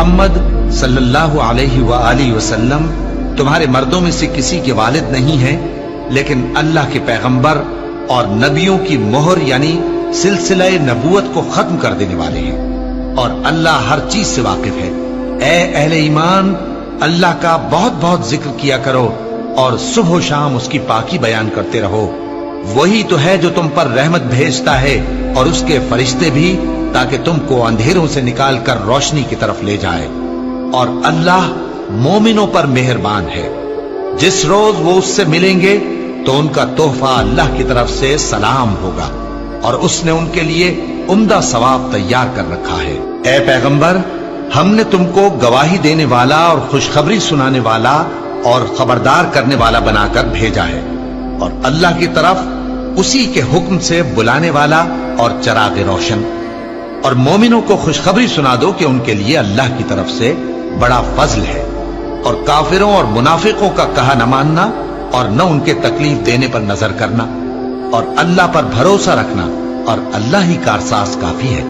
محمد صلی اللہ علیہ وآلہ وسلم تمہارے مردوں میں سے کسی کے والد نہیں ہیں، لیکن اللہ کے پیغمبر اور نبیوں کی مہر یعنی سلسلہ نبوت کو ختم کر دینے والے ہیں، اور اللہ ہر چیز سے واقف ہے۔ اے اہل ایمان، اللہ کا بہت بہت ذکر کیا کرو اور صبح و شام اس کی پاکی بیان کرتے رہو۔ وہی تو ہے جو تم پر رحمت بھیجتا ہے اور اس کے فرشتے بھی، تاکہ تم کو اندھیروں سے نکال کر روشنی کی طرف لے جائے، اور اللہ مومنوں پر مہربان ہے۔ جس روز وہ اس سے ملیں گے تو ان کا تحفہ اللہ کی طرف سے سلام ہوگا، اور اس نے ان کے لیے عمدہ ثواب تیار کر رکھا ہے۔ اے پیغمبر، ہم نے تم کو گواہی دینے والا اور خوشخبری سنانے والا اور خبردار کرنے والا بنا کر بھیجا ہے، اور اللہ کی طرف اسی کے حکم سے بلانے والا اور چراغ روشن۔ اور مومنوں کو خوشخبری سنا دو کہ ان کے لیے اللہ کی طرف سے بڑا فضل ہے، اور کافروں اور منافقوں کا کہا نہ ماننا اور نہ ان کے تکلیف دینے پر نظر کرنا، اور اللہ پر بھروسہ رکھنا، اور اللہ ہی کارساز کافی ہے۔